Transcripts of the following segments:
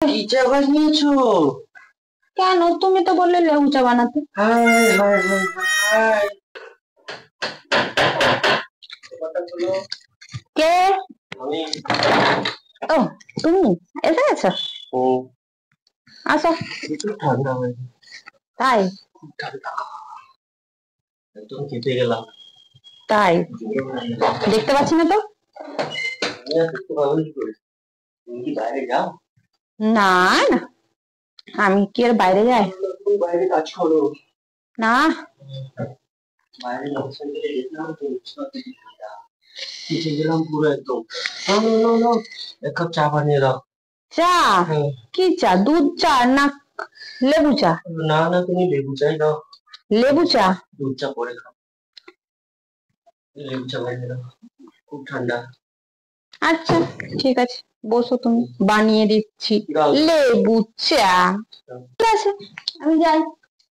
কি চা বানিয়েছো? কেন? তুমি তো বললে লেবু চা বানাতে। হাই হাই হাই হাই, ব্যাপারটা হলো কে? আমি ও, তুমি এসে গেছো? ও আসো। একটু ঠান্ডা হয়ে তাই? খুব ঠান্ডা, একদম কেঁপে গেলাম। তাই? দেখতে পাচ্ছি না তো। আমি আর দেখতে পাবো কি করে? তুমি কি বাইরে যাও? না না, আমি কি আর বাইরে যাই? তুমি বাইরে কাজ করো। না। বাইরে মোটরসাইকেলে দেখলাম তো উৎসাহ থেকে ঠান্ডা, কেটে গেলাম পুরো একদম। নাও নাও নাও নাও, এক কাপ চা বানিয়ে দাও। চা? হ্যাঁ। কি চা? দুধ চা না লেবু চা? না না, তুমি লেবু চাই দাও। লেবু চা? দুধ চা পরে খাও, লেবু চা বানিয়ে দাও, খুব ঠান্ডা। আচ্ছা ঠিক আছে, বসো, তুমি বানিয়ে দিচ্ছি দাও। লেবু চা। ঠিক আছে, আমি যাই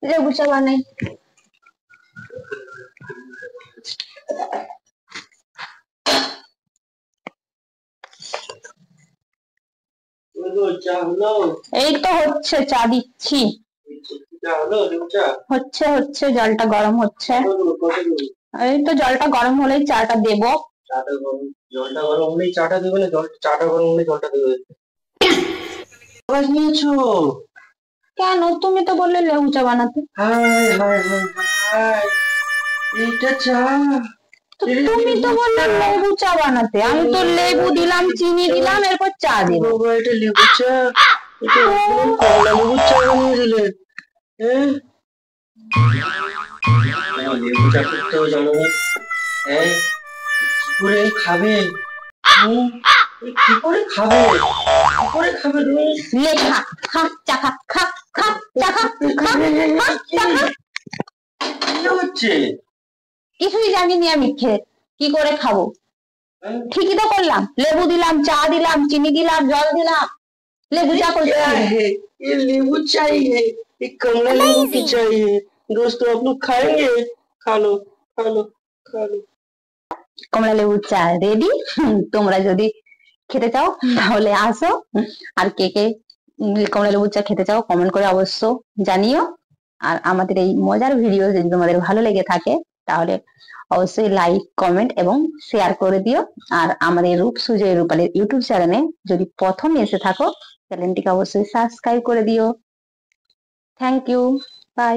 লেবু চা বানাই। চা হলো? এই তো হচ্ছে, চা দিচ্ছি। চা হলো, লেবু চা হচ্ছে হচ্ছে, জলটা গরম হচ্ছে। কত দেবো, কত দেবো? এই তো জলটা গরম হলেই চাটা দেবো। চাটা গরম, জলটা গরম হলেই চাটা দেবে না? চাটা গরম হলেই জলটা দেবে? আওয়াজ নিয়েছো? কেন? তুমি তো বললে লেবু চা বানাতে। হাই হাই হাই হাই, এইটা চা? তো তুমি তো বললে লেবু চা বানাতে, আমি তো লেবু দিলাম, চিনি দিলাম, এরপর চা দিলাম। বাবা, এটা লেবু চা? এটা একদম কমলা লেবুর চা বানিয়ে দিলে। হ্যাঁ, লেবু চা করতেও জানো না? হ্যাঁ, কি করে খাবে? হুম, কি করে খাবে? কি করে খাবে তুমি? লে খা, খা চা, খা খা খা চা, খা খা খা চা, খা। কি হচ্ছে? কিছুই জানিনি আমি, খেয়ে কি করে খাবো? হ্যাঁ? ঠিকই তো করলাম, লেবু দিলাম, চা দিলাম, চিনি দিলাম, জল দিলাম, লেবু চা করতে। क्या है ये? नींबू चाहिए, ये कमला नींबू की चाहिए। दोस्तों, आप लोग खाएंगे? खा लो, खा लो, खा लो। কমলা লেবু চা রেডি। তোমরা যদি খেতে চাও তাহলে আসো। আর কে কে কমলা লেবু চা খেতে চাও কমেন্ট করে অবশ্য জানিও। আর আমাদের এই মজার ভিডিও যদি তোমাদের ভালো লেগে থাকে তাহলে অবশ্যই লাইক, কমেন্ট এবং শেয়ার করে দিও। আর আমাদের রূপ সুজয় রূপালীর ইউটিউব চ্যানেলে যদি প্রথম এসে থাকো, চ্যানেলটিকে অবশ্যই সাবস্ক্রাইব করে দিও। Thank you, by.